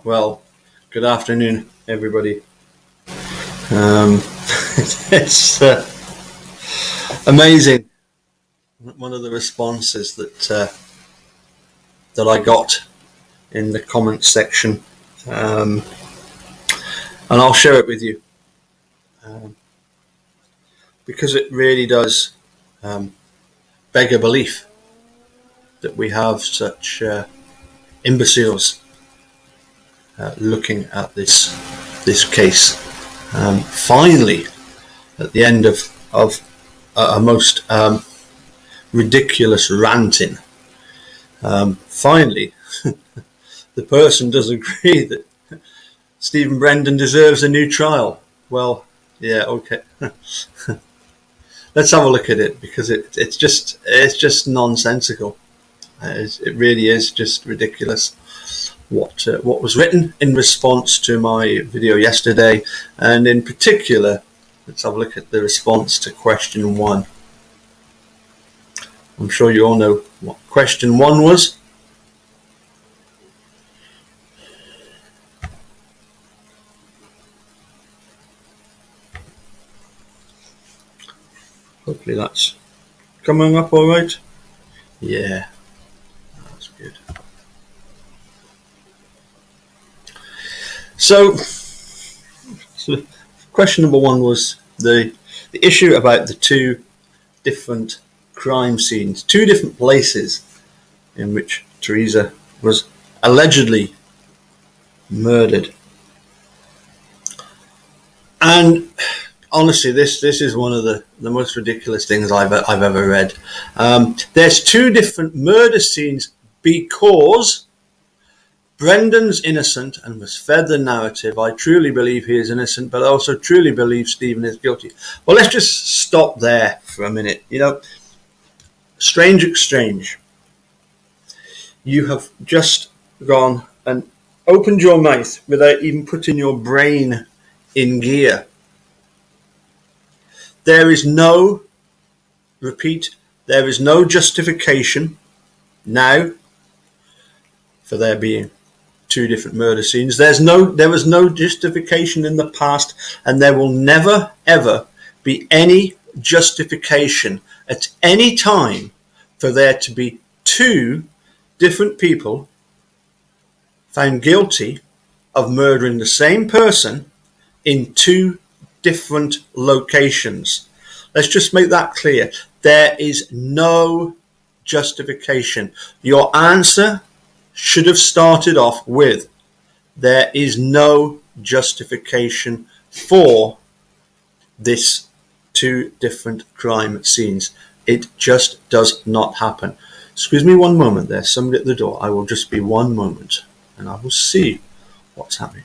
Well, good afternoon, everybody. Um, it's amazing. One of the responses that I got in the comments section, and I'll share it with you because it really does beg a belief that we have such imbeciles looking at this case. Finally, at the end of a most ridiculous ranting, finally, the person does agree that Stephen Brendan deserves a new trial. Well, yeah, okay. Let's have a look at it because it's just nonsensical. It really is just ridiculous. What was written in response to my video yesterday, and in particular, let's have a look at the response to question 1. I'm sure you all know what question 1 was. Hopefully that's coming up all right. Yeah, that's good. So question number 1 was the issue about the 2 different crime scenes, 2 different places in which Teresa was allegedly murdered. And honestly, this is one of the most ridiculous things I've ever read. There's 2 different murder scenes because Brendan's innocent and was fed the narrative. I truly believe he is innocent, but I also truly believe Stephen is guilty. Well, let's just stop there for a minute. Strange exchange. You have just gone and opened your mouth without even putting your brain in gear. There is no justification now for there being 2 different murder scenes. There was no justification in the past, and there will never ever be any justification at any time for there to be 2 different people found guilty of murdering the same person in 2 different locations. Let's just make that clear. There is no justification. Your answer should have started off with, there is no justification for this 2 different crime scenes. It just does not happen. Excuse me one moment, there's somebody at the door. I will just be one moment and I will see what's happening.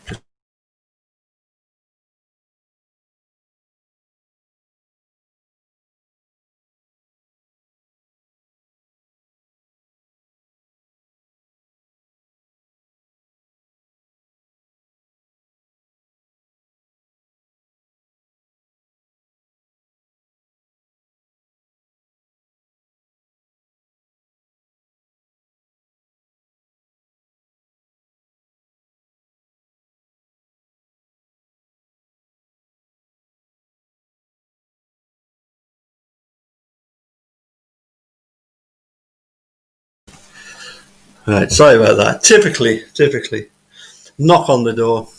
Right, sorry about that. Typically, knock on the door,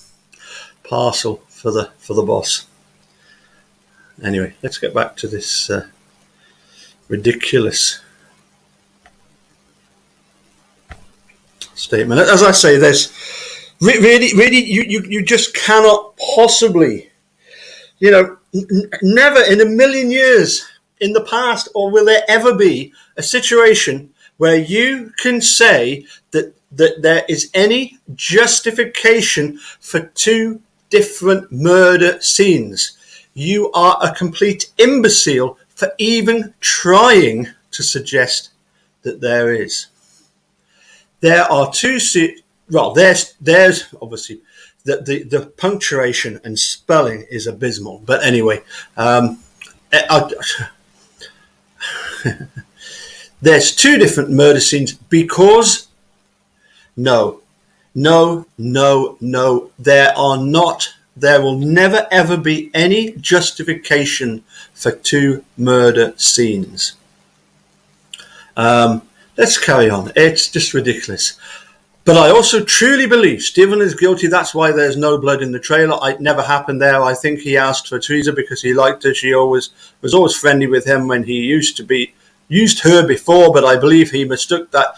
parcel for the boss. Anyway, let's get back to this ridiculous statement. As I say, there's really you just cannot possibly, never in a million years in the past, or will there ever be a situation where you can say that there is any justification for 2 different murder scenes. You are a complete imbecile for even trying to suggest that there is. There are 2 well, there's obviously the punctuation and spelling is abysmal. But anyway, there's 2 different murder scenes because no, No, no, no. There will never ever be any justification for two murder scenes. Let's carry on. It's just ridiculous. But I also truly believe Stephen is guilty. That's why there's no blood in the trailer. It never happened there. I think he asked for Teresa because he liked her. She was always friendly with him when he used her before. But I believe he mistook that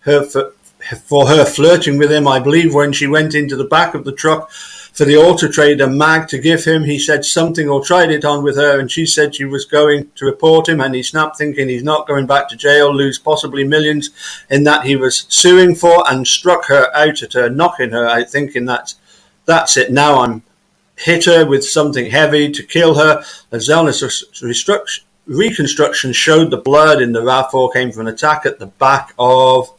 for her flirting with him. I believe when she went into the back of the truck for the auto trader mag to give him, he said something or tried it on with her, and she said she was going to report him, and he snapped, thinking he's not going back to jail, lose possibly millions in that he was suing for, and struck her out at her, knocking her out, thinking that's it, now I'm hit her with something heavy to kill her. The Zellner's reconstruction showed the blood in the RAV4 came from an attack at the back of.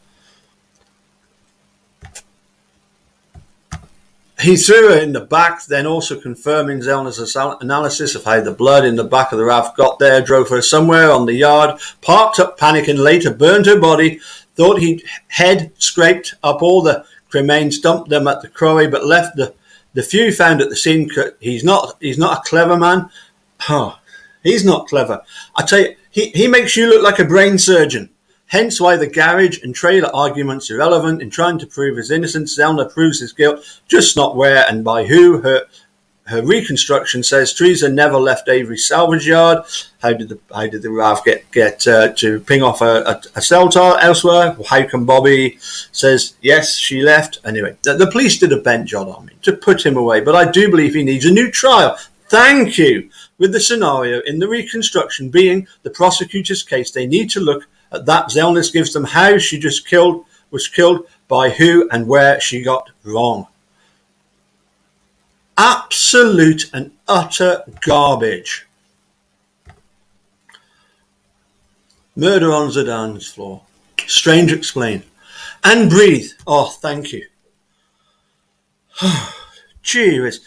He threw her in the back, then also confirming Zellner's analysis of how the blood in the back of the RAV got there, drove her somewhere on the yard, parked up panicking, later burned her body, thought he'd head scraped up all the cremains, dumped them at the quarry, but left the few found at the scene. He's not a clever man. Oh, he's not clever. I tell you, he makes you look like a brain surgeon. Hence why the garage and trailer argument's irrelevant in trying to prove his innocence. Zellner proves his guilt, just not where and by who. Her reconstruction says Teresa never left Avery's salvage yard. How did the RAV get to ping off a cell tower elsewhere? How come Bobby says yes, she left? Anyway, the police did a bent job on me to put him away, but I do believe he needs a new trial. Thank you. With the scenario in the reconstruction being the prosecutor's case, they need to look at that. Zellner gives them how she was killed, by who and where she got wrong. Absolute and utter garbage. Murder on the dance floor. Strange explain. And breathe. Oh, thank you. Cheers.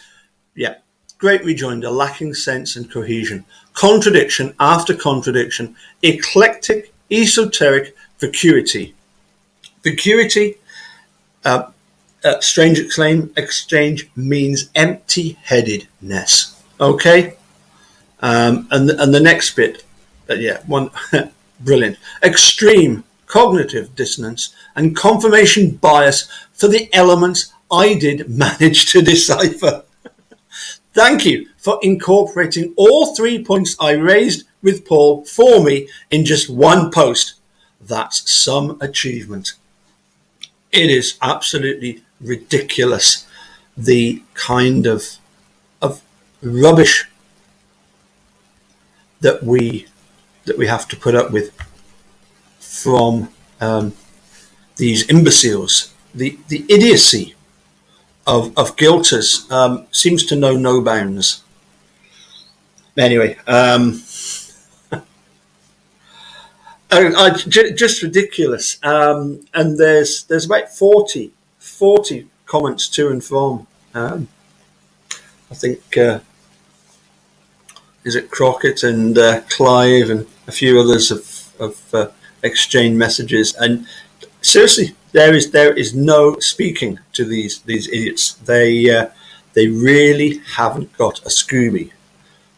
Yeah. Great rejoinder, lacking sense and cohesion. Contradiction after contradiction. Eclectic, esoteric vacuity. Vacuity, strange exchange means empty-headedness. Okay? And the next bit, one brilliant. Extreme cognitive dissonance and confirmation bias for the elements I did manage to decipher. Thank you for incorporating all 3 points I raised with Paul for me in just one post. That's some achievement. It is absolutely ridiculous, the kind of rubbish that we have to put up with from these imbeciles. The idiocy of guilters seems to know no bounds. Anyway, just ridiculous. And there's about 40 comments to and from. I think is it Crockett and Clive and a few others have exchanged messages. And seriously, there is no speaking to these idiots. They really haven't got a Scooby.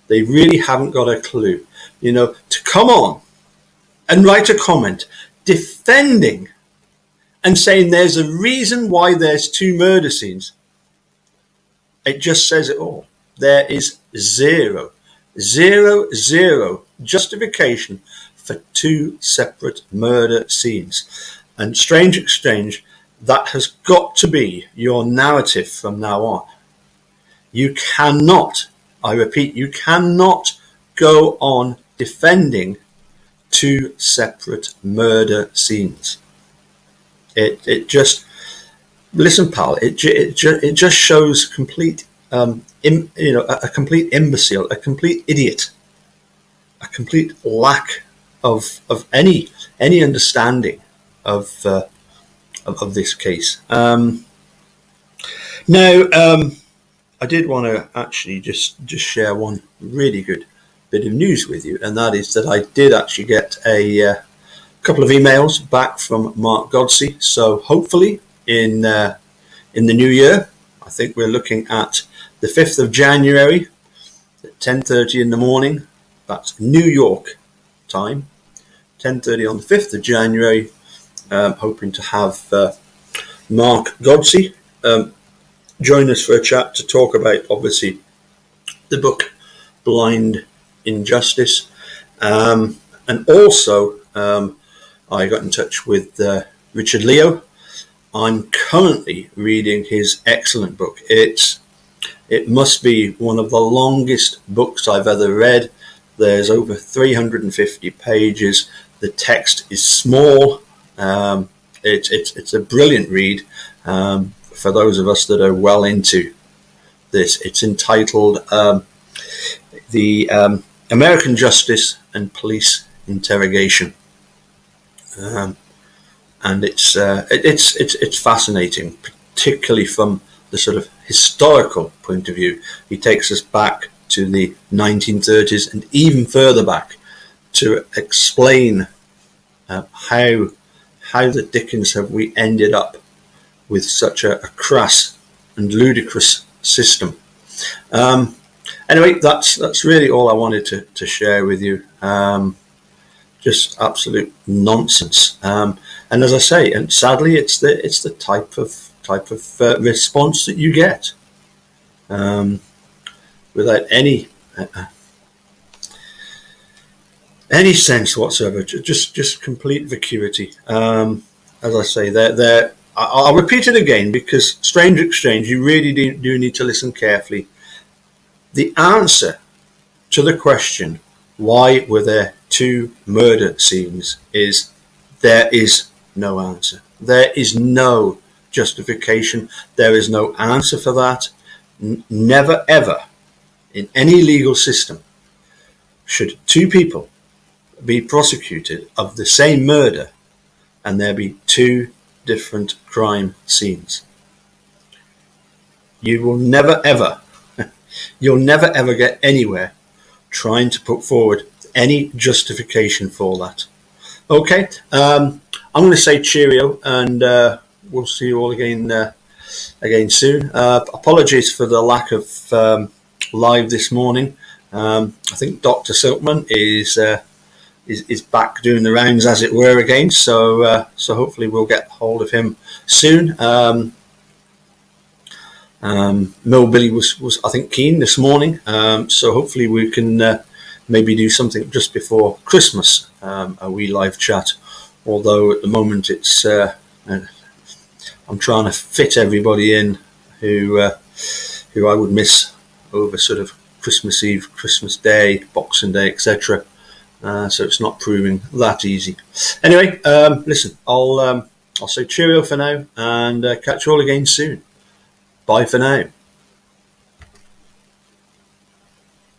They really haven't got a clue. To come on and write a comment defending and saying there's a reason why there's two murder scenes. It just says it all. There is zero justification for two separate murder scenes. And strange exchange, that has got to be your narrative from now on. You cannot, I repeat, you cannot go on defending two separate murder scenes. It just, listen, pal. It just shows complete, a complete imbecile, a complete idiot, a complete lack of any understanding of this case. Now, I did want to actually just share one really good bit of news with you, and that is that I did actually get a couple of emails back from Mark Godsey. So hopefully in in the new year. I think we're looking at the 5th of January at 10:30 in the morning. That's New York time, 10:30 on the 5th of January. Hoping to have Mark Godsey join us for a chat to talk about, obviously, the book Blind Injustice. And also, I got in touch with Richard Leo. I'm currently reading his excellent book. It must be one of the longest books I've ever read. There's over 350 pages. The text is small. It's a brilliant read for those of us that are well into this. It's entitled The American Justice and Police Interrogation, and it's fascinating, particularly from the sort of historical point of view. He takes us back to the 1930s and even further back to explain how the dickens have we ended up with such a crass and ludicrous system. Anyway, that's really all I wanted to share with you. Just absolute nonsense. And as I say, and sadly, it's the type of response that you get without any sense whatsoever. Just complete vacuity. As I say, I'll repeat it again, because Strange Exchange, you really do need to listen carefully. The answer to the question, why were there 2 murder scenes, is there is no answer. There is no justification. There is no answer for that. Never ever in any legal system should 2 people be prosecuted of the same murder and there be 2 different crime scenes. You will never ever you'll never ever get anywhere trying to put forward any justification for that. Okay, I'm going to say cheerio, and we'll see you all again soon. Apologies for the lack of live this morning. I think Dr. Silkman is back doing the rounds, as it were, again. So hopefully we'll get hold of him soon. Mill Billy was I think keen this morning. So hopefully we can maybe do something just before Christmas, a wee live chat. Although at the moment it's I'm trying to fit everybody in who I would miss over sort of Christmas Eve, Christmas Day, Boxing Day, etc. So it's not proving that easy. Anyway, listen, I'll say cheerio for now, and catch you all again soon. Bye for now.